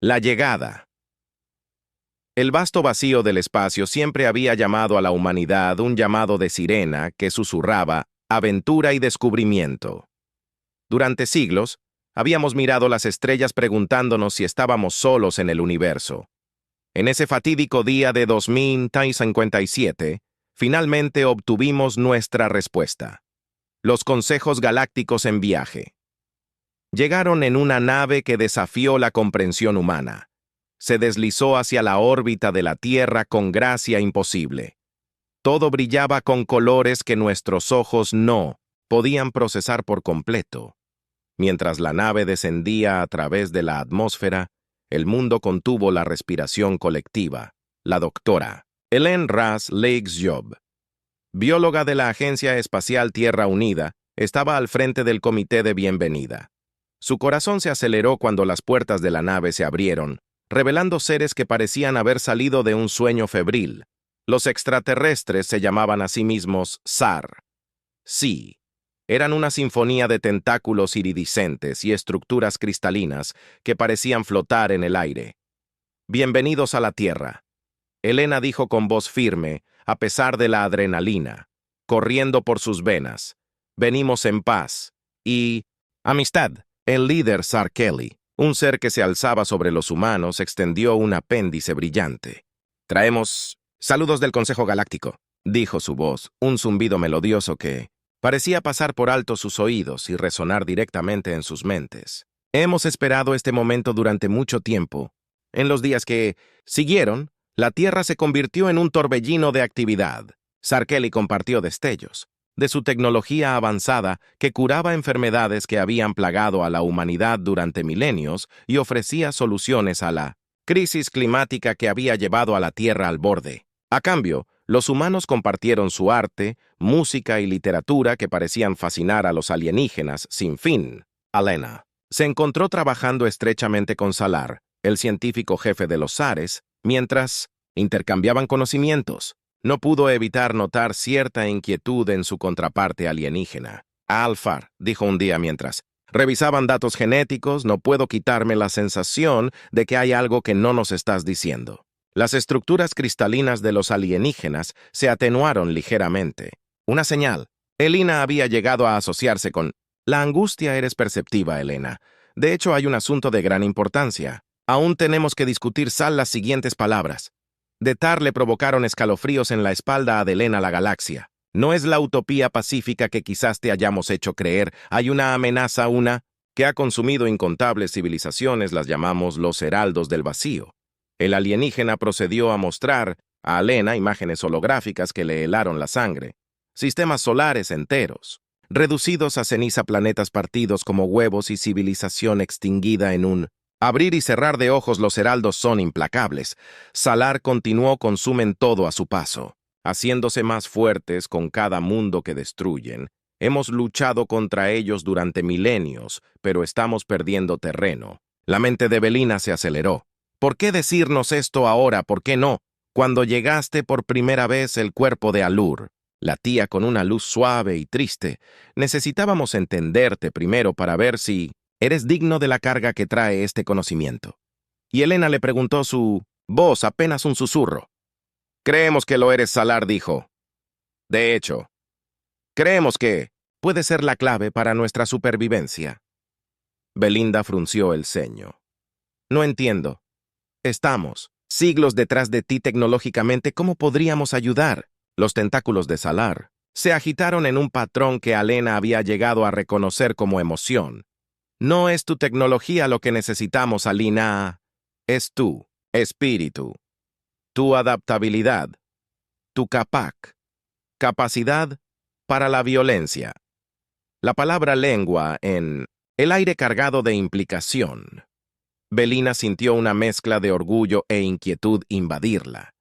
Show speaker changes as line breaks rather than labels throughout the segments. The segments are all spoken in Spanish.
La llegada. El vasto vacío del espacio siempre había llamado a la humanidad un llamado de sirena que susurraba aventura y descubrimiento. Durante siglos, habíamos mirado las estrellas preguntándonos si estábamos solos en el universo. En ese fatídico día de 2057, finalmente obtuvimos nuestra respuesta. Los consejos galácticos en viaje. Llegaron en una nave que desafió la comprensión humana. Se deslizó hacia la órbita de la Tierra con gracia imposible. Todo brillaba con colores que nuestros ojos no podían procesar por completo. Mientras la nave descendía a través de la atmósfera, el mundo contuvo la respiración colectiva. La doctora Hélène Ras Lakes-Job, bióloga de la Agencia Espacial Tierra Unida, estaba al frente del comité de bienvenida. Su corazón se aceleró cuando las puertas de la nave se abrieron, revelando seres que parecían haber salido de un sueño febril. Los extraterrestres se llamaban a sí mismos SAR. Sí. Eran una sinfonía de tentáculos iridiscentes y estructuras cristalinas que parecían flotar en el aire. Bienvenidos a la Tierra. Elena dijo con voz firme, a pesar de la adrenalina, corriendo por sus venas. Venimos en paz. Y amistad. El líder Sar Kelly, un ser que se alzaba sobre los humanos, extendió un apéndice brillante. Traemos saludos del Consejo Galáctico, dijo su voz, un zumbido melodioso que parecía pasar por alto sus oídos y resonar directamente en sus mentes. Hemos esperado este momento durante mucho tiempo. En los días que siguieron, la Tierra se convirtió en un torbellino de actividad. Sar Kelly compartió destellos de su tecnología avanzada que curaba enfermedades que habían plagado a la humanidad durante milenios y ofrecía soluciones a la crisis climática que había llevado a la Tierra al borde. A cambio, los humanos compartieron su arte, música y literatura que parecían fascinar a los alienígenas sin fin. Elena se encontró trabajando estrechamente con Salar, el científico jefe de los Sares, mientras intercambiaban conocimientos. No pudo evitar notar cierta inquietud en su contraparte alienígena. Alfar, dijo un día mientras revisaban datos genéticos, no puedo quitarme la sensación de que hay algo que no nos estás diciendo. Las estructuras cristalinas de los alienígenas se atenuaron ligeramente. Una señal. Elena había llegado a asociarse con la angustia. Eres perceptiva, Elena. De hecho, hay un asunto de gran importancia. Aún tenemos que discutir las siguientes palabras. De Tar le provocaron escalofríos en la espalda a Elena la galaxia. No es la utopía pacífica que quizás te hayamos hecho creer. Hay una amenaza, que ha consumido incontables civilizaciones, las llamamos los heraldos del vacío. El alienígena procedió a mostrar a Elena imágenes holográficas que le helaron la sangre. Sistemas solares enteros, reducidos a ceniza, planetas partidos como huevos y civilización extinguida en un abrir y cerrar de ojos. Los heraldos son implacables. Salar continuó, consumen todo a su paso, haciéndose más fuertes con cada mundo que destruyen. Hemos luchado contra ellos durante milenios, pero estamos perdiendo terreno. La mente de Belina se aceleró. ¿Por qué decirnos esto ahora? ¿Por qué no? Cuando llegaste por primera vez el cuerpo de Alur, latía con una luz suave y triste. Necesitábamos entenderte primero para ver si eres digno de la carga que trae este conocimiento. Y Elena le preguntó, su voz apenas un susurro. Creemos que lo eres, Salar dijo. De hecho, creemos que puede ser la clave para nuestra supervivencia. Belinda frunció el ceño. No entiendo. Estamos siglos detrás de ti tecnológicamente. ¿Cómo podríamos ayudar? Los tentáculos de Salar se agitaron en un patrón que Elena había llegado a reconocer como emoción. No es tu tecnología lo que necesitamos, Alina. Es tu espíritu, tu adaptabilidad, tu capacidad para la violencia. La palabra lengua en el aire cargado de implicación. Belina sintió una mezcla de orgullo e inquietud invadirla.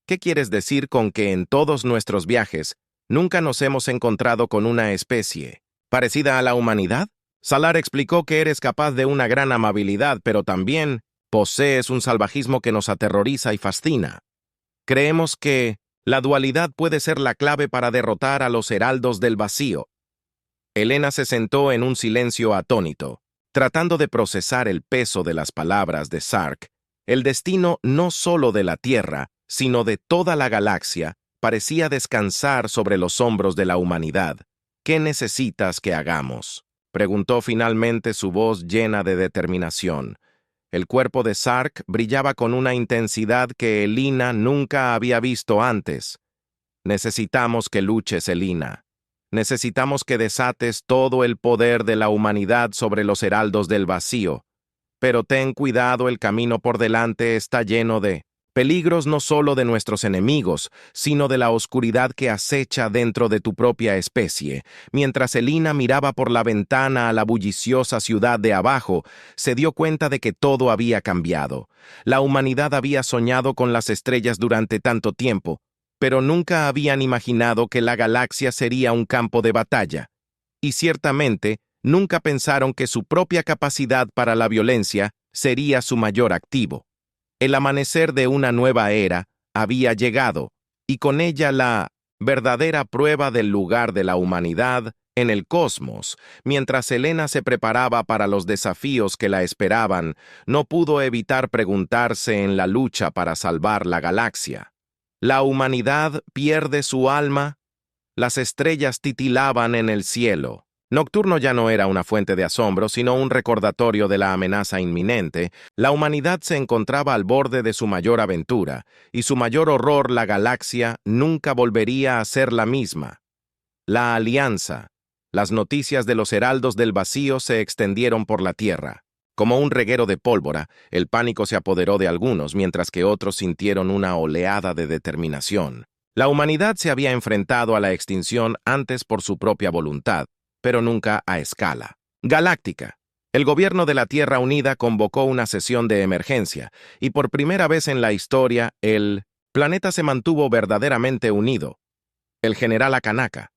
¿Qué quieres decir con que en todos nuestros viajes nunca nos hemos encontrado con una especie parecida a la humanidad? Salar explicó que eres capaz de una gran amabilidad, pero también posees un salvajismo que nos aterroriza y fascina. Creemos que la dualidad puede ser la clave para derrotar a los heraldos del vacío. Elena se sentó en un silencio atónito. Tratando de procesar el peso de las palabras de Sark, el destino no solo de la Tierra, sino de toda la galaxia, parecía descansar sobre los hombros de la humanidad. ¿Qué necesitas que hagamos?, preguntó finalmente su voz llena de determinación. El cuerpo de Sark brillaba con una intensidad que Elina nunca había visto antes. Necesitamos que luches, Elina. Necesitamos que desates todo el poder de la humanidad sobre los heraldos del vacío. Pero ten cuidado, el camino por delante está lleno de peligros no solo de nuestros enemigos, sino de la oscuridad que acecha dentro de tu propia especie. Mientras Elina miraba por la ventana a la bulliciosa ciudad de abajo, se dio cuenta de que todo había cambiado. La humanidad había soñado con las estrellas durante tanto tiempo, pero nunca habían imaginado que la galaxia sería un campo de batalla. Y ciertamente, nunca pensaron que su propia capacidad para la violencia sería su mayor activo. El amanecer de una nueva era había llegado, y con ella la verdadera prueba del lugar de la humanidad en el cosmos. Mientras Elena se preparaba para los desafíos que la esperaban, no pudo evitar preguntarse en la lucha para salvar la galaxia. ¿La humanidad pierde su alma? Las estrellas titilaban en el cielo. Nocturno ya no era una fuente de asombro, sino un recordatorio de la amenaza inminente. La humanidad se encontraba al borde de su mayor aventura, y su mayor horror, la galaxia, nunca volvería a ser la misma. La alianza. Las noticias de los heraldos del vacío se extendieron por la tierra. Como un reguero de pólvora, el pánico se apoderó de algunos, mientras que otros sintieron una oleada de determinación. La humanidad se había enfrentado a la extinción antes por su propia voluntad, pero nunca a escala galáctica. El gobierno de la Tierra Unida convocó una sesión de emergencia, y por primera vez en la historia, el planeta se mantuvo verdaderamente unido. El general Akanaka,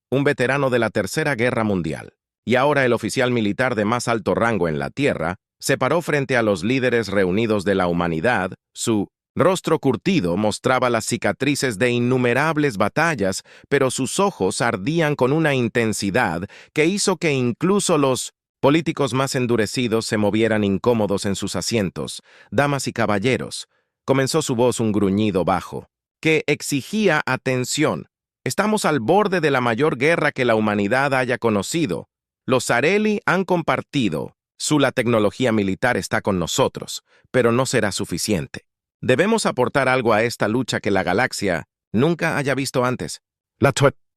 un veterano de la Tercera Guerra Mundial, y ahora el oficial militar de más alto rango en la Tierra, se paró frente a los líderes reunidos de la humanidad. Su rostro curtido mostraba las cicatrices de innumerables batallas, pero sus ojos ardían con una intensidad que hizo que incluso los políticos más endurecidos se movieran incómodos en sus asientos. Damas y caballeros, comenzó su voz un gruñido bajo, que exigía atención. Estamos al borde de la mayor guerra que la humanidad haya conocido. Los Sareli han compartido. La tecnología militar está con nosotros, pero no será suficiente. Debemos aportar algo a esta lucha que la galaxia nunca haya visto antes.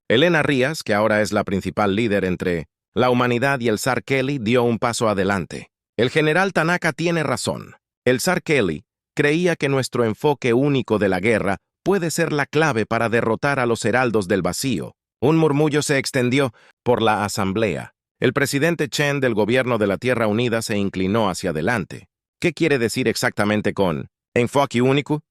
Elena Rías, que ahora es la principal líder entre la humanidad y el Zar Kelly, dio un paso adelante. El general Tanaka tiene razón. El Zar Kelly creía que nuestro enfoque único de la guerra puede ser la clave para derrotar a los heraldos del vacío. Un murmullo se extendió por la asamblea. El presidente Chen del gobierno de la Tierra Unida se inclinó hacia adelante. ¿Qué quiere decir exactamente con enfoque único?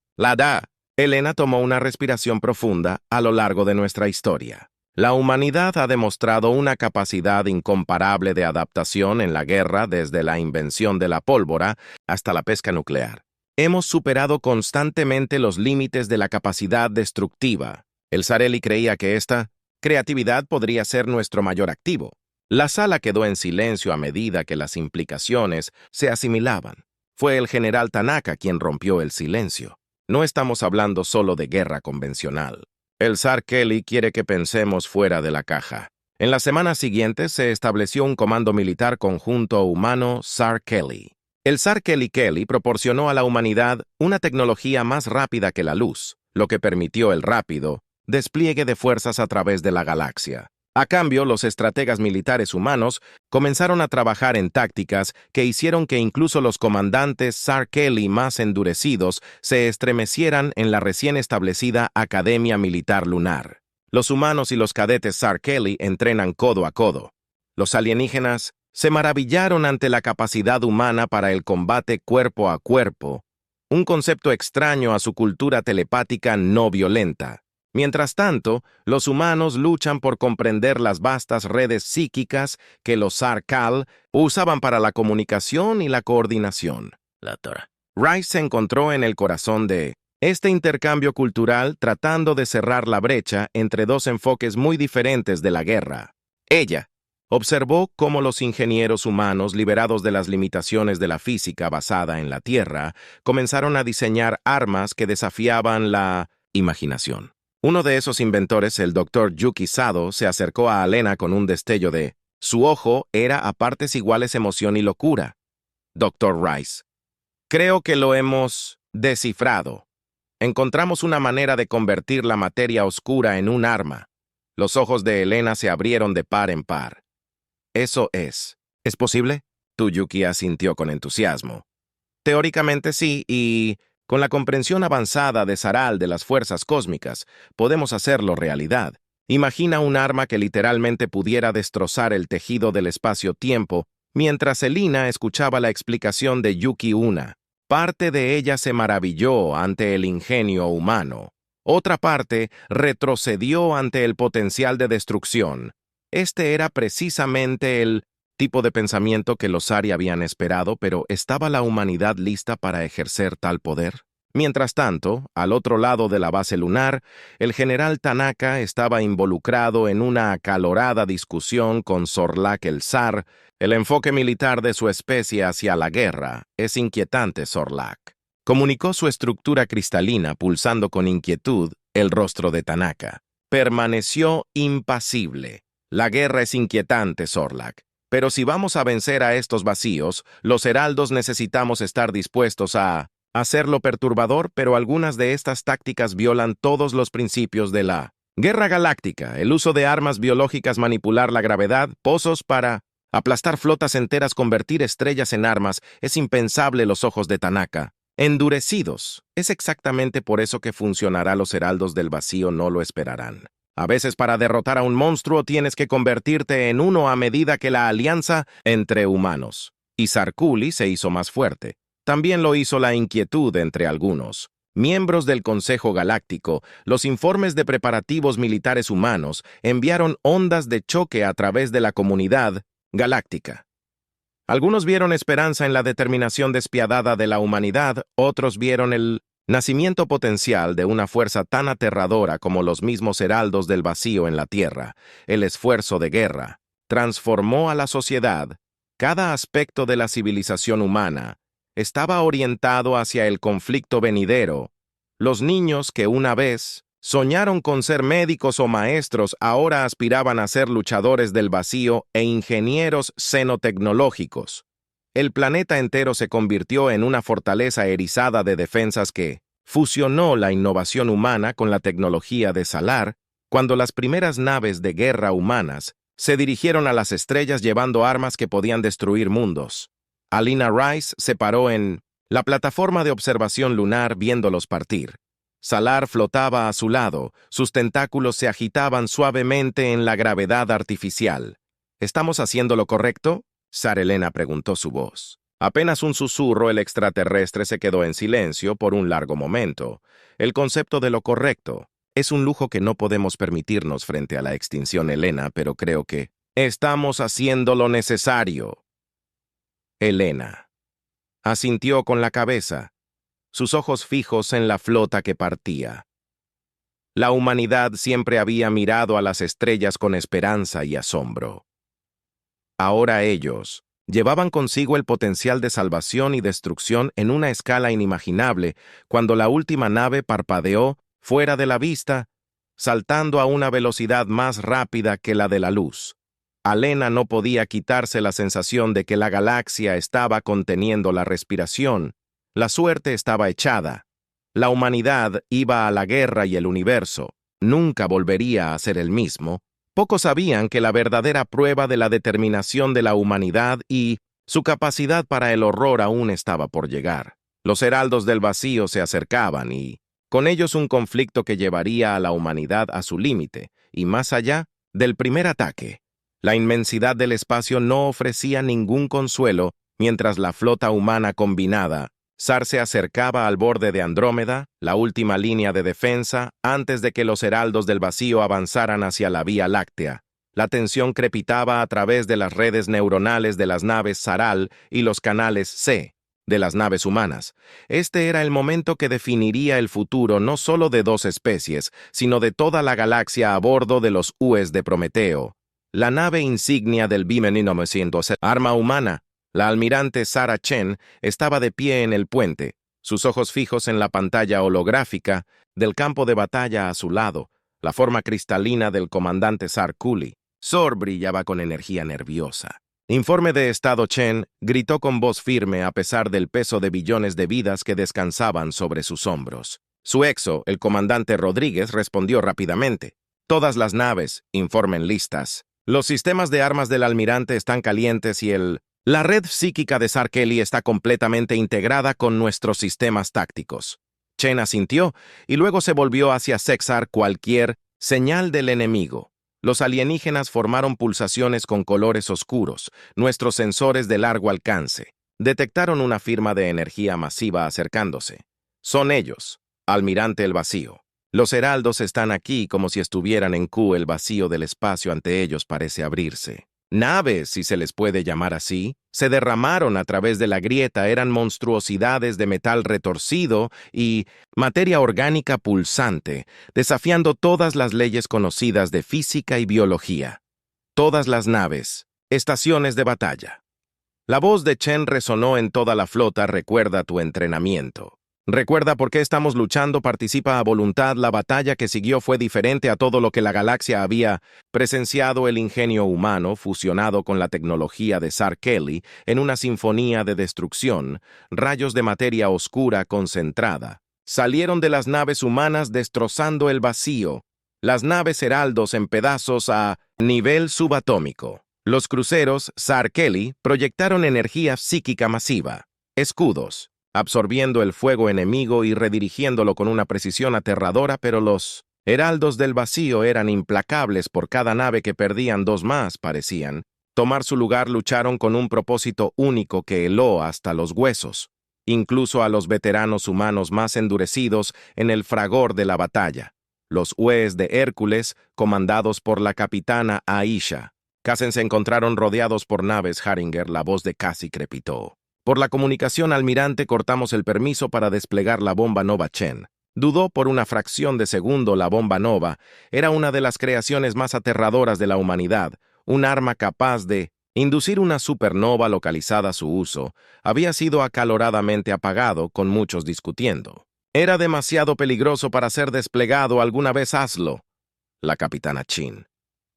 Elena tomó una respiración profunda a lo largo de nuestra historia. La humanidad ha demostrado una capacidad incomparable de adaptación en la guerra, desde la invención de la pólvora hasta la pesca nuclear. Hemos superado constantemente los límites de la capacidad destructiva. El Sareli creía que esta creatividad podría ser nuestro mayor activo. La sala quedó en silencio a medida que las implicaciones se asimilaban. Fue el general Tanaka quien rompió el silencio. No estamos hablando solo de guerra convencional. El Zar Kelly quiere que pensemos fuera de la caja. En las semanas siguientes se estableció un comando militar conjunto humano Zar Kelly. El Zar Kelly proporcionó a la humanidad una tecnología más rápida que la luz, lo que permitió el rápido despliegue de fuerzas a través de la galaxia. A cambio, los estrategas militares humanos comenzaron a trabajar en tácticas que hicieron que incluso los comandantes Zar Kelly más endurecidos se estremecieran en la recién establecida Academia Militar Lunar. Los humanos y los cadetes Zar Kelly entrenan codo a codo. Los alienígenas se maravillaron ante la capacidad humana para el combate cuerpo a cuerpo, un concepto extraño a su cultura telepática no violenta. Mientras tanto, los humanos luchan por comprender las vastas redes psíquicas que los Zar Kal usaban para la comunicación y la coordinación. Rice se encontró en el corazón de este intercambio cultural, tratando de cerrar la brecha entre dos enfoques muy diferentes de la guerra. Ella, Observó cómo los ingenieros humanos, liberados de las limitaciones de la física basada en la Tierra, comenzaron a diseñar armas que desafiaban la imaginación. Uno de esos inventores, el Dr. Yuki Sado, se acercó a Alena con un destello de... Su ojo era a partes iguales emoción y locura. Dr. Rice. Creo que lo hemos descifrado. Encontramos una manera de convertir la materia oscura en un arma. Los ojos de Elena se abrieron de par en par. Eso es. ¿Es posible? Yuki asintió con entusiasmo. Teóricamente sí, y con la comprensión avanzada de Saral de las fuerzas cósmicas, podemos hacerlo realidad. Imagina un arma que literalmente pudiera destrozar el tejido del espacio-tiempo, mientras Elena escuchaba la explicación de Yuki Una. Parte de ella se maravilló ante el ingenio humano. Otra parte retrocedió ante el potencial de destrucción. Este era precisamente el tipo de pensamiento que los Ari habían esperado, pero ¿estaba la humanidad lista para ejercer tal poder? Mientras tanto, al otro lado de la base lunar, el general Tanaka estaba involucrado en una acalorada discusión con Sorlak el zar. El enfoque militar de su especie hacia la guerra es inquietante, Sorlak. Comunicó su estructura cristalina, pulsando con inquietud el rostro de Tanaka. Permaneció impasible. La guerra es inquietante, Sorlak. Pero si vamos a vencer a estos vacíos, los heraldos necesitamos estar dispuestos a hacerlo perturbador, pero algunas de estas tácticas violan todos los principios de la guerra galáctica, el uso de armas biológicas, manipular la gravedad, pozos para aplastar flotas enteras, convertir estrellas en armas, es impensable. Los ojos de Tanaka endurecidos. Es exactamente por eso que funcionará. Los heraldos del vacío no lo esperarán. A veces para derrotar a un monstruo tienes que convertirte en uno a medida que la alianza entre humanos. Y Sarkuli se hizo más fuerte. También lo hizo la inquietud entre algunos. Miembros del Consejo Galáctico, los informes de preparativos militares humanos enviaron ondas de choque a través de la comunidad galáctica. Algunos vieron esperanza en la determinación despiadada de la humanidad, otros vieron el nacimiento potencial de una fuerza tan aterradora como los mismos heraldos del vacío en la Tierra. El esfuerzo de guerra transformó a la sociedad. Cada aspecto de la civilización humana estaba orientado hacia el conflicto venidero. Los niños que una vez soñaron con ser médicos o maestros ahora aspiraban a ser luchadores del vacío e ingenieros xenotecnológicos. El planeta entero se convirtió en una fortaleza erizada de defensas que fusionó la innovación humana con la tecnología de Salar. Cuando las primeras naves de guerra humanas se dirigieron a las estrellas llevando armas que podían destruir mundos. Alina Rice se paró en la plataforma de observación lunar viéndolos partir. Salar flotaba a su lado, sus tentáculos se agitaban suavemente en la gravedad artificial. ¿Estamos haciendo lo correcto? Sar Elena preguntó su voz. Apenas un susurro, el extraterrestre se quedó en silencio por un largo momento. El concepto de lo correcto es un lujo que no podemos permitirnos frente a la extinción, Elena, pero creo que estamos haciendo lo necesario. Elena asintió con la cabeza, sus ojos fijos en la flota que partía. La humanidad siempre había mirado a las estrellas con esperanza y asombro. Ahora ellos llevaban consigo el potencial de salvación y destrucción en una escala inimaginable cuando la última nave parpadeó fuera de la vista, saltando a una velocidad más rápida que la de la luz. Alena no podía quitarse la sensación de que la galaxia estaba conteniendo la respiración. La suerte estaba echada. La humanidad iba a la guerra y el universo nunca volvería a ser el mismo. Pocos sabían que la verdadera prueba de la determinación de la humanidad y su capacidad para el horror aún estaba por llegar. Los heraldos del vacío se acercaban y, con ellos, un conflicto que llevaría a la humanidad a su límite y más allá del primer ataque. La inmensidad del espacio no ofrecía ningún consuelo mientras la flota humana combinada, Sar se acercaba al borde de Andrómeda, la última línea de defensa, antes de que los heraldos del vacío avanzaran hacia la Vía Láctea. La tensión crepitaba a través de las redes neuronales de las naves Saral y los canales C de las naves humanas. Este era el momento que definiría el futuro no solo de dos especies, sino de toda la galaxia a bordo de los UES de Prometeo. La nave insignia del B-1900, arma humana, la almirante Sarah Chen, estaba de pie en el puente, sus ojos fijos en la pantalla holográfica del campo de batalla a su lado, la forma cristalina del comandante Sar Cooley. Sor brillaba con energía nerviosa. Informe de estado. Chen gritó con voz firme a pesar del peso de billones de vidas que descansaban sobre sus hombros. Su exo, el comandante Rodríguez, respondió rápidamente. Todas las naves, informen listas. Los sistemas de armas del almirante están calientes y la red psíquica de Sar Kelly está completamente integrada con nuestros sistemas tácticos. Chen asintió y luego se volvió hacia Sexar cualquier señal del enemigo. Los alienígenas formaron pulsaciones con colores oscuros, nuestros sensores de largo alcance. Detectaron una firma de energía masiva acercándose. Son ellos, almirante el vacío. Los heraldos están aquí como si estuvieran en Q. El vacío del espacio ante ellos parece abrirse. Naves, si se les puede llamar así, se derramaron a través de la grieta, eran monstruosidades de metal retorcido y materia orgánica pulsante, desafiando todas las leyes conocidas de física y biología. Todas las naves, estaciones de batalla. La voz de Chen resonó en toda la flota. Recuerda tu entrenamiento. Recuerda por qué estamos luchando, participa a voluntad. La batalla que siguió fue diferente a todo lo que la galaxia había presenciado. El ingenio humano, fusionado con la tecnología de Sar Kelly, en una sinfonía de destrucción, rayos de materia oscura concentrada, salieron de las naves humanas destrozando el vacío, las naves heraldos en pedazos a nivel subatómico. Los cruceros Sar Kelly proyectaron energía psíquica masiva, escudos, absorbiendo el fuego enemigo y redirigiéndolo con una precisión aterradora, pero los heraldos del vacío eran implacables. Por cada nave que perdían, dos más parecían tomar su lugar. Lucharon con un propósito único que heló hasta los huesos, incluso a los veteranos humanos más endurecidos en el fragor de la batalla. Los Hues de Hércules, comandados por la capitana Aisha. Casen se encontraron rodeados por naves Harringer. La voz de Cassie crepitó. Por la comunicación, almirante, cortamos el permiso para desplegar la bomba nova. Chen dudó por una fracción de segundo. La bomba nova era una de las creaciones más aterradoras de la humanidad, un arma capaz de inducir una supernova localizada. Su uso había sido acaloradamente apagado, con muchos discutiendo. Era demasiado peligroso para ser desplegado. Alguna vez hazlo. La capitana Chen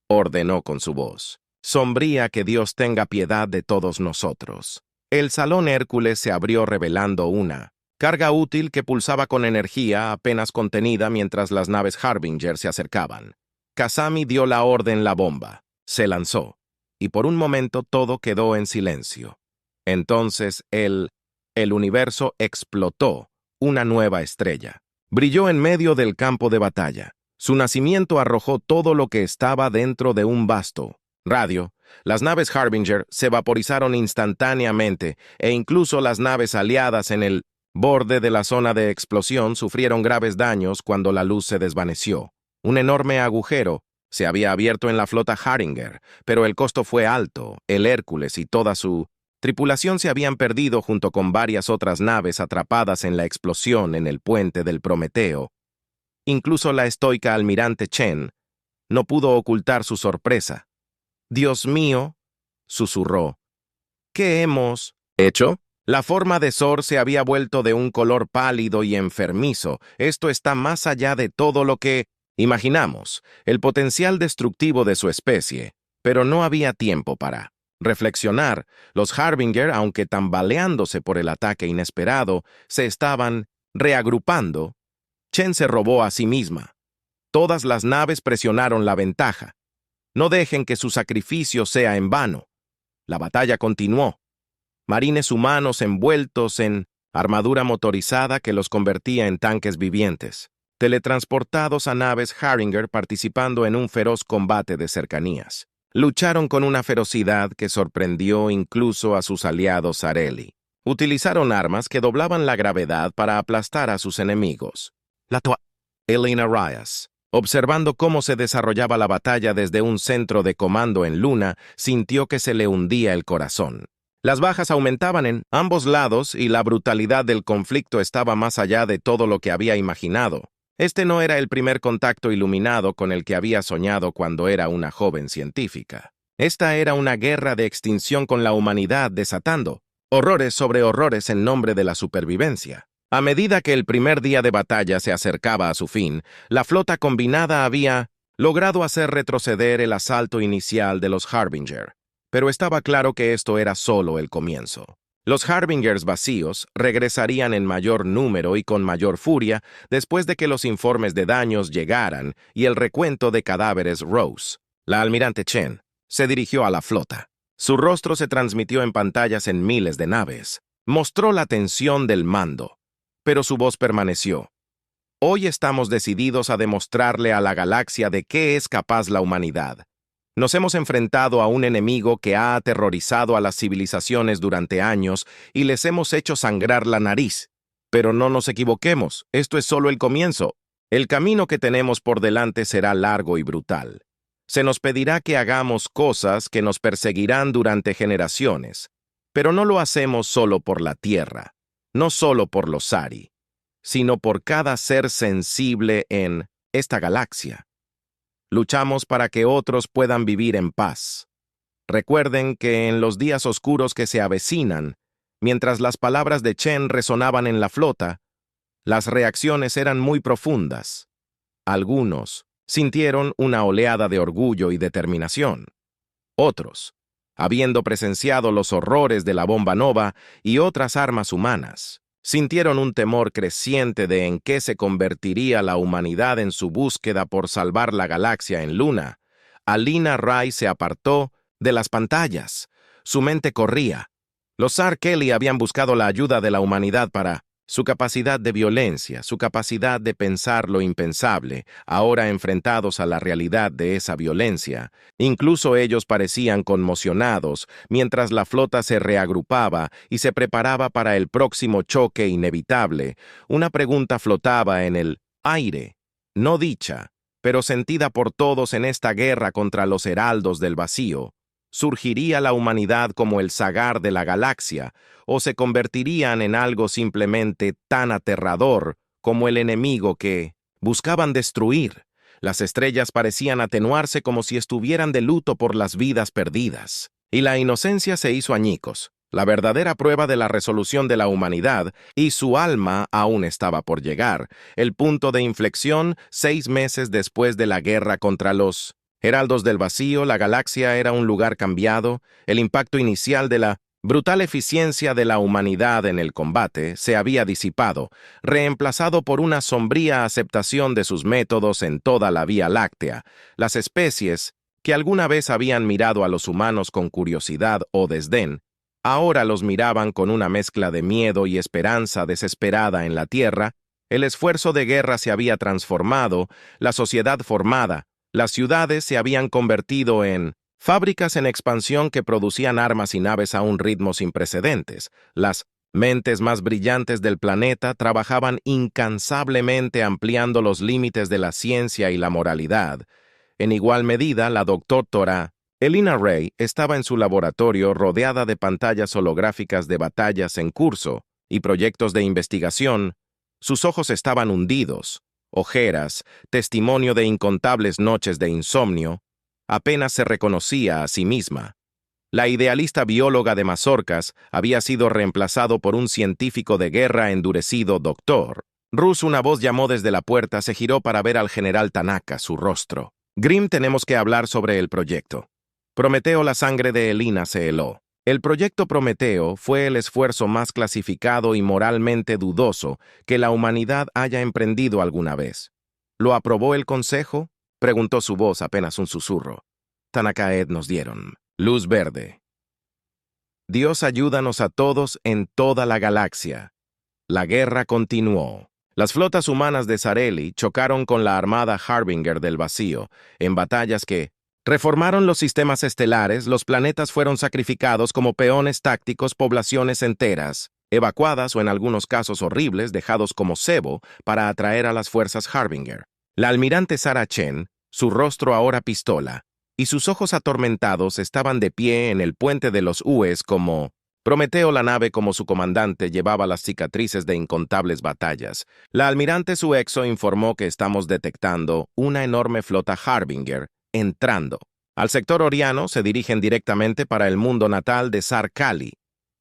ordenó con su voz sombría. Que Dios tenga piedad de todos nosotros. El salón Hércules se abrió revelando una carga útil que pulsaba con energía apenas contenida mientras las naves Harbinger se acercaban. Kasami dio la orden. La bomba se lanzó, y por un momento todo quedó en silencio. Entonces el universo explotó. Una nueva estrella brilló en medio del campo de batalla. Su nacimiento arrojó todo lo que estaba dentro de un vasto radio. Las naves Harbinger se vaporizaron instantáneamente e incluso las naves aliadas en el borde de la zona de explosión sufrieron graves daños cuando la luz se desvaneció. Un enorme agujero se había abierto en la flota Harringer, pero el costo fue alto. El Hércules y toda su tripulación se habían perdido junto con varias otras naves atrapadas en la explosión en el puente del Prometeo. Incluso la estoica almirante Chen no pudo ocultar su sorpresa. «Dios mío», susurró, «¿qué hemos hecho?» La forma de Sor se había vuelto de un color pálido y enfermizo. Esto está más allá de todo lo que imaginamos, el potencial destructivo de su especie, pero no había tiempo para reflexionar. Los Harbinger, aunque tambaleándose por el ataque inesperado, se estaban reagrupando. Chen se robó a sí misma. Todas las naves presionaron la ventaja. No dejen que su sacrificio sea en vano. La batalla continuó. Marines humanos envueltos en armadura motorizada que los convertía en tanques vivientes, teletransportados a naves Harringer participando en un feroz combate de cercanías. Lucharon con una ferocidad que sorprendió incluso a sus aliados Areli. Utilizaron armas que doblaban la gravedad para aplastar a sus enemigos. Elena Reyes, observando cómo se desarrollaba la batalla desde un centro de comando en Luna, sintió que se le hundía el corazón. Las bajas aumentaban en ambos lados y la brutalidad del conflicto estaba más allá de todo lo que había imaginado. Este no era el primer contacto iluminado con el que había soñado cuando era una joven científica. Esta era una guerra de extinción con la humanidad desatando horrores sobre horrores en nombre de la supervivencia. A medida que el primer día de batalla se acercaba a su fin, la flota combinada había logrado hacer retroceder el asalto inicial de los Harbinger. Pero estaba claro que esto era solo el comienzo. Los Harbingers vacíos regresarían en mayor número y con mayor furia después de que los informes de daños llegaran y el recuento de cadáveres rose. La almirante Chen se dirigió a la flota. Su rostro se transmitió en pantallas en miles de naves. Mostró la tensión del mando, pero su voz permaneció. Hoy estamos decididos a demostrarle a la galaxia de qué es capaz la humanidad. Nos hemos enfrentado a un enemigo que ha aterrorizado a las civilizaciones durante años y les hemos hecho sangrar la nariz. Pero no nos equivoquemos, esto es solo el comienzo. El camino que tenemos por delante será largo y brutal. Se nos pedirá que hagamos cosas que nos perseguirán durante generaciones, pero no lo hacemos solo por la Tierra, no solo por los Sari, sino por cada ser sensible en esta galaxia. Luchamos para que otros puedan vivir en paz. Recuerden que en los días oscuros que se avecinan, mientras las palabras de Chen resonaban en la flota, las reacciones eran muy profundas. Algunos sintieron una oleada de orgullo y determinación. Otros, habiendo presenciado los horrores de la bomba nova y otras armas humanas, sintieron un temor creciente de en qué se convertiría la humanidad en su búsqueda por salvar la galaxia en Luna. Alina Rai se apartó de las pantallas. Su mente corría. Los Zar Kelly habían buscado la ayuda de la humanidad para su capacidad de violencia, su capacidad de pensar lo impensable, ahora enfrentados a la realidad de esa violencia. Incluso ellos parecían conmocionados mientras la flota se reagrupaba y se preparaba para el próximo choque inevitable. Una pregunta flotaba en el aire, no dicha, pero sentida por todos en esta guerra contra los heraldos del vacío. ¿Surgiría la humanidad como el Zagar de la galaxia, o se convertirían en algo simplemente tan aterrador como el enemigo que buscaban destruir? Las estrellas parecían atenuarse como si estuvieran de luto por las vidas perdidas, y la inocencia se hizo añicos, la verdadera prueba de la resolución de la humanidad, y su alma aún estaba por llegar, el punto de inflexión 6 meses después de la guerra contra los Heraldos del Vacío. La galaxia era un lugar cambiado. El impacto inicial de la brutal eficiencia de la humanidad en el combate se había disipado, reemplazado por una sombría aceptación de sus métodos en toda la Vía Láctea. Las especies, que alguna vez habían mirado a los humanos con curiosidad o desdén, ahora los miraban con una mezcla de miedo y esperanza desesperada en la Tierra. El esfuerzo de guerra se había transformado, la sociedad formada. Las ciudades se habían convertido en fábricas en expansión que producían armas y naves a un ritmo sin precedentes. Las mentes más brillantes del planeta trabajaban incansablemente ampliando los límites de la ciencia y la moralidad. En igual medida, la doctora Alina Rai estaba en su laboratorio rodeada de pantallas holográficas de batallas en curso y proyectos de investigación. Sus ojos estaban hundidos. Ojeras, testimonio de incontables noches de insomnio, apenas se reconocía a sí misma. La idealista bióloga de mazorcas había sido reemplazado por un científico de guerra endurecido doctor. Rus, una voz llamó desde la puerta, se giró para ver al general Tanaka, su rostro. Grim, tenemos que hablar sobre el proyecto. Prometeo, la sangre de Elina se heló. El proyecto Prometeo fue el esfuerzo más clasificado y moralmente dudoso que la humanidad haya emprendido alguna vez. ¿Lo aprobó el Consejo?, preguntó su voz, apenas un susurro. Tanaka Ed nos dieron luz verde. Dios, ayúdanos a todos en toda la galaxia. La guerra continuó. Las flotas humanas de Zareli chocaron con la armada Harbinger del Vacío en batallas que reformaron los sistemas estelares. Los planetas fueron sacrificados como peones tácticos, poblaciones enteras, evacuadas o en algunos casos horribles, dejados como cebo para atraer a las fuerzas Harbinger. La almirante Sarah Chen, su rostro ahora pistola, y sus ojos atormentados estaban de pie en el puente de los Ues como Prometeo, la nave como su comandante, llevaba las cicatrices de incontables batallas. La almirante Suexo informó que estamos detectando una enorme flota Harbinger entrando. Al sector oriano se dirigen directamente para el mundo natal de Sarkali.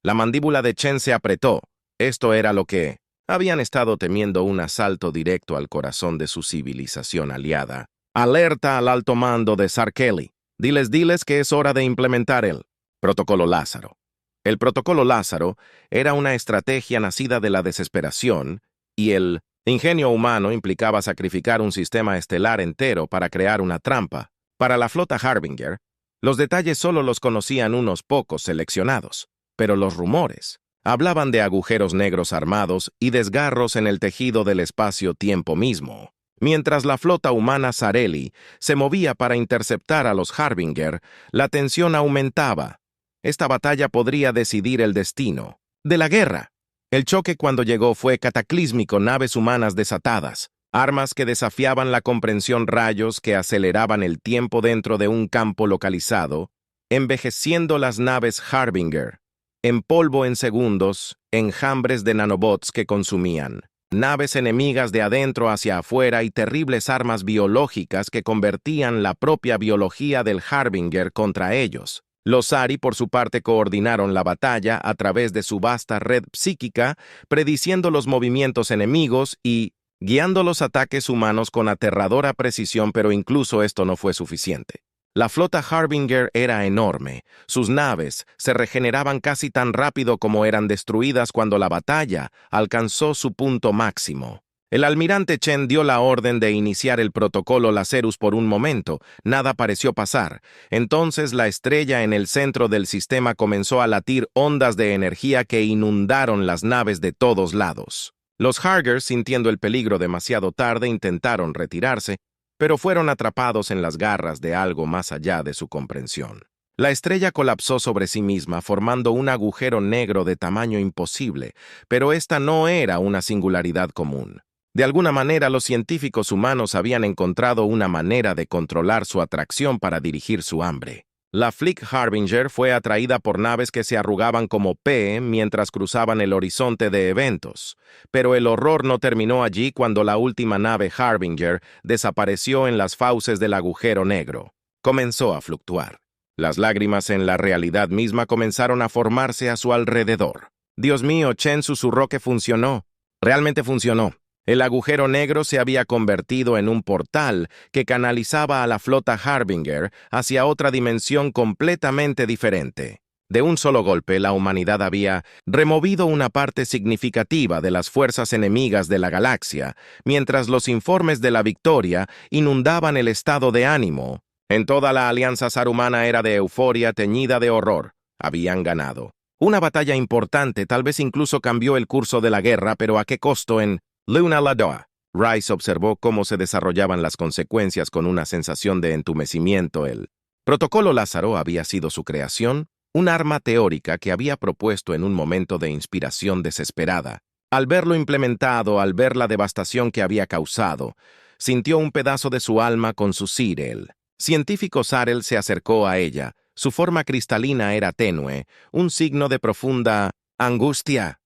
La mandíbula de Chen se apretó. Esto era lo que habían estado temiendo, un asalto directo al corazón de su civilización aliada. Alerta al alto mando de Sarkali. Diles que es hora de implementar el Protocolo Lázaro. El Protocolo Lázaro era una estrategia nacida de la desesperación, y el ingenio humano implicaba sacrificar un sistema estelar entero para crear una trampa. Para la flota Harbinger, los detalles solo los conocían unos pocos seleccionados, pero los rumores hablaban de agujeros negros armados y desgarros en el tejido del espacio-tiempo mismo. Mientras la flota humana Sareli se movía para interceptar a los Harbinger, la tensión aumentaba. Esta batalla podría decidir el destino de la guerra. El choque cuando llegó fue cataclísmico: naves humanas desatadas, armas que desafiaban la comprensión, rayos que aceleraban el tiempo dentro de un campo localizado, envejeciendo las naves Harbinger en polvo en segundos, enjambres de nanobots que consumían, naves enemigas de adentro hacia afuera y terribles armas biológicas que convertían la propia biología del Harbinger contra ellos. Los Ari, por su parte, coordinaron la batalla a través de su vasta red psíquica, prediciendo los movimientos enemigos y guiando los ataques humanos con aterradora precisión, pero incluso esto no fue suficiente. La flota Harbinger era enorme. Sus naves se regeneraban casi tan rápido como eran destruidas cuando la batalla alcanzó su punto máximo. El almirante Chen dio la orden de iniciar el protocolo Lazarus. Por un momento, nada pareció pasar. Entonces la estrella en el centro del sistema comenzó a latir ondas de energía que inundaron las naves de todos lados. Los Hargers, sintiendo el peligro demasiado tarde, intentaron retirarse, pero fueron atrapados en las garras de algo más allá de su comprensión. La estrella colapsó sobre sí misma, formando un agujero negro de tamaño imposible, pero esta no era una singularidad común. De alguna manera, los científicos humanos habían encontrado una manera de controlar su atracción para dirigir su hambre. La Fleet Harbinger fue atraída por naves que se arrugaban como P mientras cruzaban el horizonte de eventos. Pero el horror no terminó allí cuando la última nave Harbinger desapareció en las fauces del agujero negro. Comenzó a fluctuar. Las lágrimas en la realidad misma comenzaron a formarse a su alrededor. «Dios mío», Chen susurró que funcionó. Realmente funcionó. El agujero negro se había convertido en un portal que canalizaba a la flota Harbinger hacia otra dimensión completamente diferente. De un solo golpe, la humanidad había removido una parte significativa de las fuerzas enemigas de la galaxia, mientras los informes de la victoria inundaban el estado de ánimo. En toda la alianza sarumana era de euforia teñida de horror. Habían ganado. Una batalla importante, tal vez incluso cambió el curso de la guerra, pero ¿a qué costo? En Luna Ladoa. Rice observó cómo se desarrollaban las consecuencias con una sensación de entumecimiento. El Protocolo Lázaro había sido su creación, un arma teórica que había propuesto en un momento de inspiración desesperada. Al verlo implementado, al ver la devastación que había causado, sintió un pedazo de su alma con su Cyril. Científico Sarel se acercó a ella. Su forma cristalina era tenue, un signo de profunda angustia.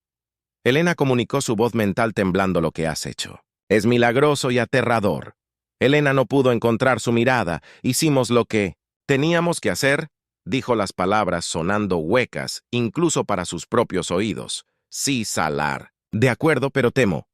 Elena comunicó su voz mental temblando: «Lo que has hecho es milagroso y aterrador». Elena no pudo encontrar su mirada. «Hicimos lo que teníamos que hacer», dijo, las palabras sonando huecas, incluso para sus propios oídos. «Sí, Salar. De acuerdo, pero temo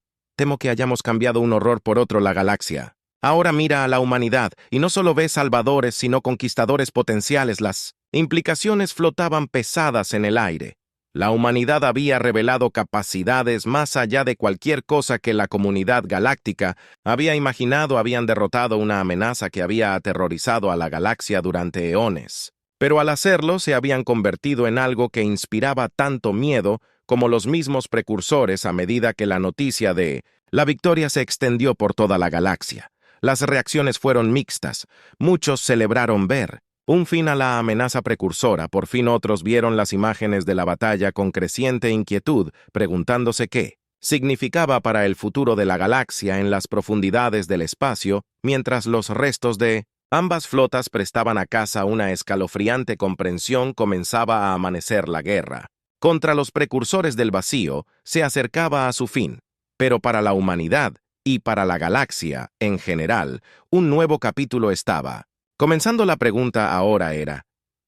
que hayamos cambiado un horror por otro. La galaxia ahora mira a la humanidad y no solo ve salvadores, sino conquistadores potenciales». Las implicaciones flotaban pesadas en el aire. La humanidad había revelado capacidades más allá de cualquier cosa que la comunidad galáctica había imaginado. Habían derrotado una amenaza que había aterrorizado a la galaxia durante eones. Pero al hacerlo, se habían convertido en algo que inspiraba tanto miedo como los mismos precursores a medida que la noticia de la victoria se extendió por toda la galaxia. Las reacciones fueron mixtas. Muchos celebraron ver un fin a la amenaza precursora. Por fin otros vieron las imágenes de la batalla con creciente inquietud, preguntándose qué significaba para el futuro de la galaxia en las profundidades del espacio, mientras los restos de ambas flotas prestaban a casa una escalofriante comprensión. Comenzaba a amanecer la guerra. contra los precursores del vacío se acercaba a su fin, pero para la humanidad y para la galaxia en general, un nuevo capítulo estaba. Comenzando la pregunta ahora era,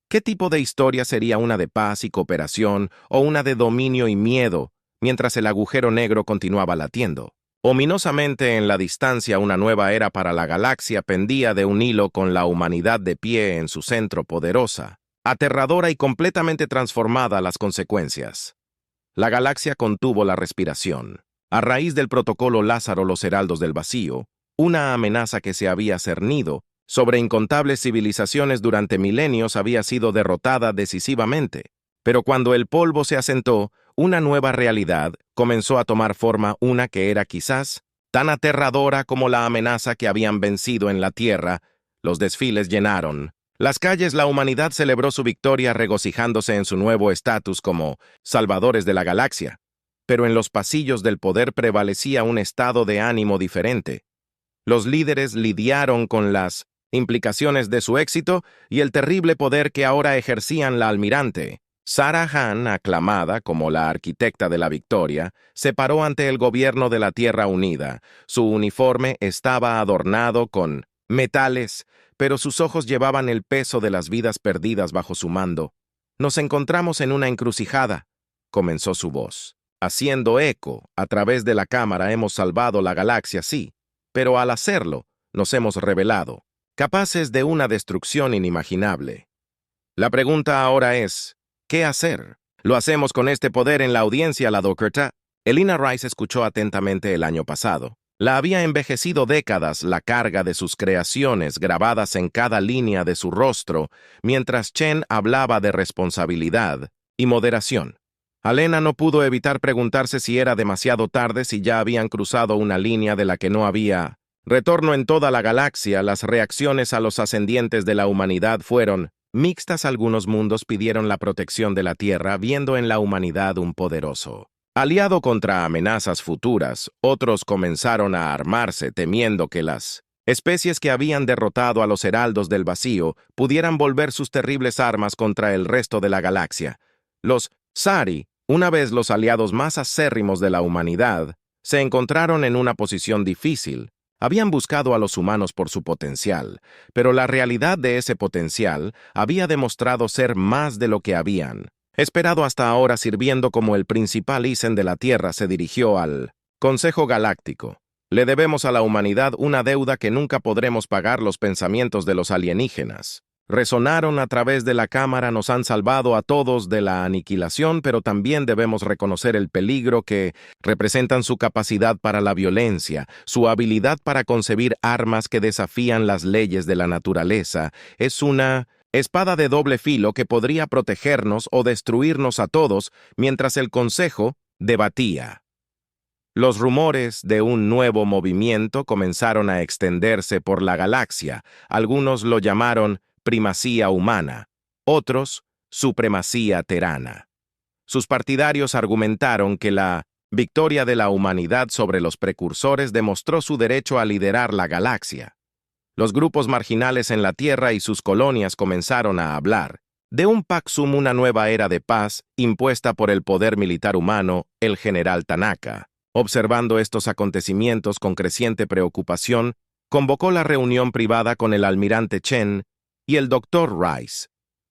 ¿qué tipo de historia sería una de paz y cooperación o una de dominio y miedo mientras el agujero negro continuaba latiendo? Ominosamente en la distancia una nueva era para la galaxia pendía de un hilo con la humanidad de pie en su centro poderosa, aterradora y completamente transformada a las consecuencias. La galaxia contuvo la respiración. A raíz del protocolo Lázaro los Heraldos del Vacío, una amenaza que se había cernido sobre incontables civilizaciones durante milenios había sido derrotada decisivamente. Pero cuando el polvo se asentó, una nueva realidad comenzó a tomar forma, una que era quizás tan aterradora como la amenaza que habían vencido en la Tierra. Los desfiles llenaron las calles, la humanidad celebró su victoria regocijándose en su nuevo estatus como salvadores de la galaxia. Pero en los pasillos del poder prevalecía un estado de ánimo diferente. Los líderes lidiaron con las implicaciones de su éxito y el terrible poder que ahora ejercían la almirante. Sarah Han, aclamada como la arquitecta de la victoria, se paró ante el gobierno de la Tierra Unida. Su uniforme estaba adornado con metales, pero sus ojos llevaban el peso de las vidas perdidas bajo su mando. «Nos encontramos en una encrucijada», comenzó su voz. «Haciendo eco, a través de la cámara hemos salvado la galaxia, sí, pero al hacerlo, nos hemos rebelado, capaces de una destrucción inimaginable. La pregunta ahora es, ¿qué hacer? ¿Lo hacemos con este poder en la audiencia, la Doctorta?» Elena Rice escuchó atentamente el año pasado. La había envejecido décadas la carga de sus creaciones grabadas en cada línea de su rostro, mientras Chen hablaba de responsabilidad y moderación. Alena no pudo evitar preguntarse si era demasiado tarde, si ya habían cruzado una línea de la que no había retorno en toda la galaxia. Las reacciones a los ascendientes de la humanidad fueron mixtas. Algunos mundos pidieron la protección de la Tierra, viendo en la humanidad un poderoso aliado contra amenazas futuras. Otros comenzaron a armarse temiendo que las especies que habían derrotado a los Heraldos del Vacío pudieran volver sus terribles armas contra el resto de la galaxia. Los Sari, una vez los aliados más acérrimos de la humanidad, se encontraron en una posición difícil. Habían buscado a los humanos por su potencial, pero la realidad de ese potencial había demostrado ser más de lo que habían esperado hasta ahora. Sirviendo como el principal Isen de la Tierra, se dirigió al Consejo Galáctico. «Le debemos a la humanidad una deuda que nunca podremos pagar». Los pensamientos de los alienígenas resonaron a través de la cámara. «Nos han salvado a todos de la aniquilación, pero también debemos reconocer el peligro que representan su capacidad para la violencia, su habilidad para concebir armas que desafían las leyes de la naturaleza. Es una espada de doble filo que podría protegernos o destruirnos a todos». Mientras el Consejo debatía, los rumores de un nuevo movimiento comenzaron a extenderse por la galaxia. Algunos lo llamaron primacía humana, otros supremacía terana. Sus partidarios argumentaron que la victoria de la humanidad sobre los precursores demostró su derecho a liderar la galaxia. Los grupos marginales en la Tierra y sus colonias comenzaron a hablar de un Paxum, una nueva era de paz impuesta por el poder militar humano. El general Tanaka, observando estos acontecimientos con creciente preocupación, convocó la reunión privada con el almirante Chen y el doctor Rice.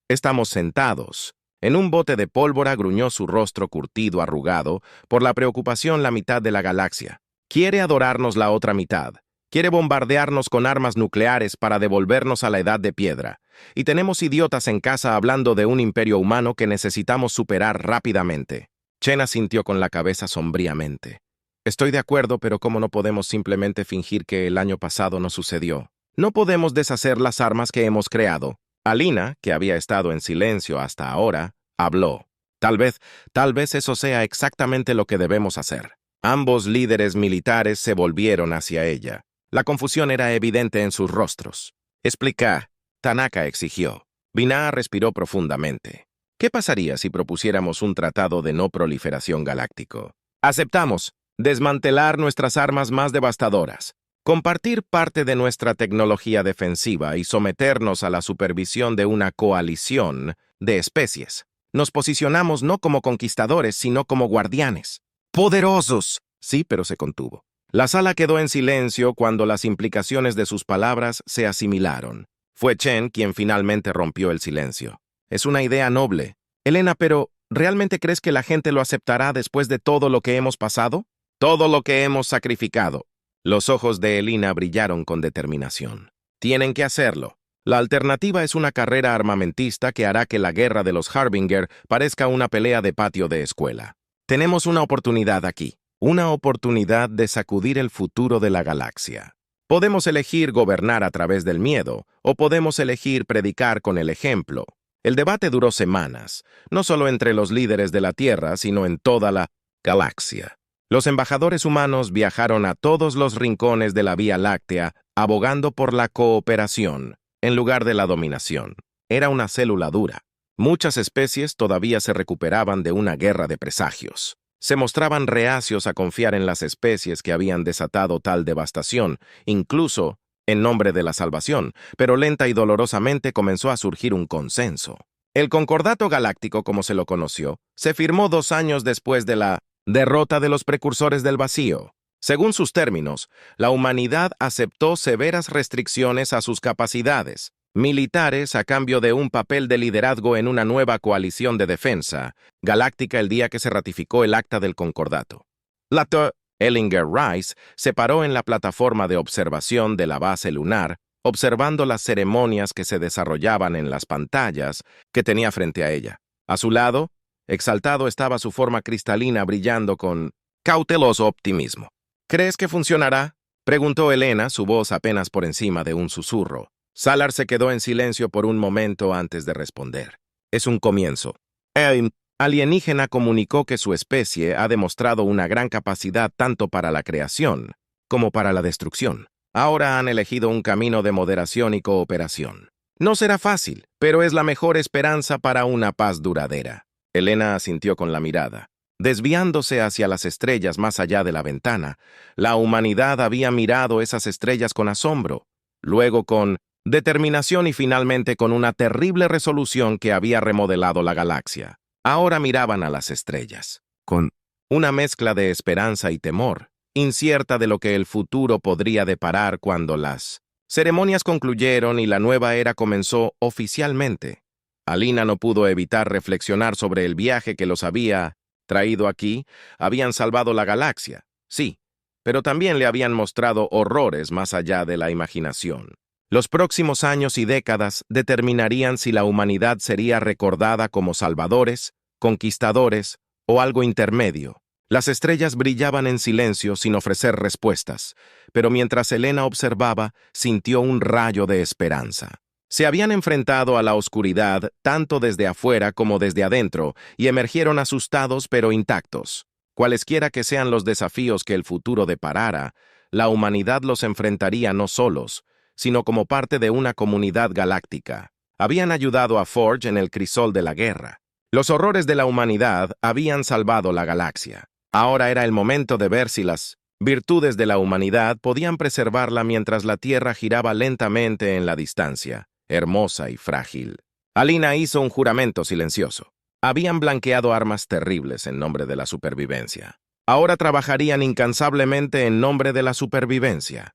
«Estamos sentados en un bote de pólvora», gruñó su rostro curtido, arrugado por la preocupación. «La mitad de la galaxia quiere adorarnos, la otra mitad quiere bombardearnos con armas nucleares para devolvernos a la edad de piedra. Y tenemos idiotas en casa hablando de un imperio humano que necesitamos superar rápidamente». Chen asintió con la cabeza sombríamente. «Estoy de acuerdo, pero ¿cómo no podemos simplemente fingir que el año pasado no sucedió? No podemos deshacer las armas que hemos creado». Alina, que había estado en silencio hasta ahora, habló. Tal vez eso sea exactamente lo que debemos hacer». Ambos líderes militares se volvieron hacia ella. La confusión era evidente en sus rostros. «Explica», Tanaka exigió. Binah respiró profundamente. «¿Qué pasaría si propusiéramos un tratado de no proliferación galáctico? Aceptamos desmantelar nuestras armas más devastadoras, compartir parte de nuestra tecnología defensiva y someternos a la supervisión de una coalición de especies. Nos posicionamos no como conquistadores, sino como guardianes. ¡Poderosos! Sí, pero se contuvo. La sala quedó en silencio cuando las implicaciones de sus palabras se asimilaron. Fue Chen quien finalmente rompió el silencio. Es una idea noble. Elena, pero ¿realmente crees que la gente lo aceptará después de todo lo que hemos pasado? Todo lo que hemos sacrificado. Los ojos de Elena brillaron con determinación. Tienen que hacerlo. La alternativa es una carrera armamentista que hará que la guerra de los Harbinger parezca una pelea de patio de escuela. Tenemos una oportunidad aquí. Una oportunidad de sacudir el futuro de la galaxia. Podemos elegir gobernar a través del miedo, o podemos elegir predicar con el ejemplo. El debate duró semanas, no solo entre los líderes de la Tierra, sino en toda la galaxia. Los embajadores humanos viajaron a todos los rincones de la Vía Láctea, abogando por la cooperación, en lugar de la dominación. Era una célula dura. Muchas especies todavía se recuperaban de una guerra de presagios. Se mostraban reacios a confiar en las especies que habían desatado tal devastación, incluso en nombre de la salvación, pero lenta y dolorosamente comenzó a surgir un consenso. El Concordato Galáctico, como se lo conoció, se firmó 2 años después de la derrota de los precursores del vacío. Según sus términos, la humanidad aceptó severas restricciones a sus capacidades militares a cambio de un papel de liderazgo en una nueva coalición de defensa galáctica el día que se ratificó el Acta del Concordato. La T. Ellinger Rice se paró en la plataforma de observación de la base lunar, observando las ceremonias que se desarrollaban en las pantallas que tenía frente a ella. A su lado, exaltado estaba su forma cristalina brillando con cauteloso optimismo. ¿Crees que funcionará?, preguntó Elena, su voz apenas por encima de un susurro. Salar se quedó en silencio por un momento antes de responder. Es un comienzo. El alienígena comunicó que su especie ha demostrado una gran capacidad tanto para la creación como para la destrucción. Ahora han elegido un camino de moderación y cooperación. No será fácil, pero es la mejor esperanza para una paz duradera. Elena asintió con la mirada. Desviándose hacia las estrellas más allá de la ventana, la humanidad había mirado esas estrellas con asombro, luego con determinación y finalmente con una terrible resolución que había remodelado la galaxia. Ahora miraban a las estrellas, con una mezcla de esperanza y temor, incierta de lo que el futuro podría deparar cuando las ceremonias concluyeron y la nueva era comenzó oficialmente. Alina no pudo evitar reflexionar sobre el viaje que los había traído aquí. Habían salvado la galaxia, sí, pero también le habían mostrado horrores más allá de la imaginación. Los próximos años y décadas determinarían si la humanidad sería recordada como salvadores, conquistadores o algo intermedio. Las estrellas brillaban en silencio sin ofrecer respuestas, pero mientras Elena observaba, sintió un rayo de esperanza. Se habían enfrentado a la oscuridad tanto desde afuera como desde adentro y emergieron asustados pero intactos. Cualesquiera que sean los desafíos que el futuro deparara, la humanidad los enfrentaría no solos, sino como parte de una comunidad galáctica. Habían ayudado a Forge en el crisol de la guerra. Los horrores de la humanidad habían salvado la galaxia. Ahora era el momento de ver si las virtudes de la humanidad podían preservarla mientras la Tierra giraba lentamente en la distancia, hermosa y frágil. Alina hizo un juramento silencioso. Habían blanqueado armas terribles en nombre de la supervivencia. Ahora trabajarían incansablemente en nombre de la supervivencia.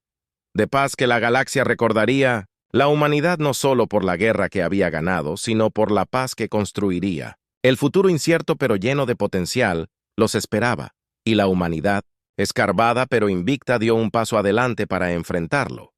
De paz que la galaxia recordaría, la humanidad no solo por la guerra que había ganado, sino por la paz que construiría. El futuro incierto pero lleno de potencial los esperaba, y la humanidad, escarbada pero invicta, dio un paso adelante para enfrentarlo.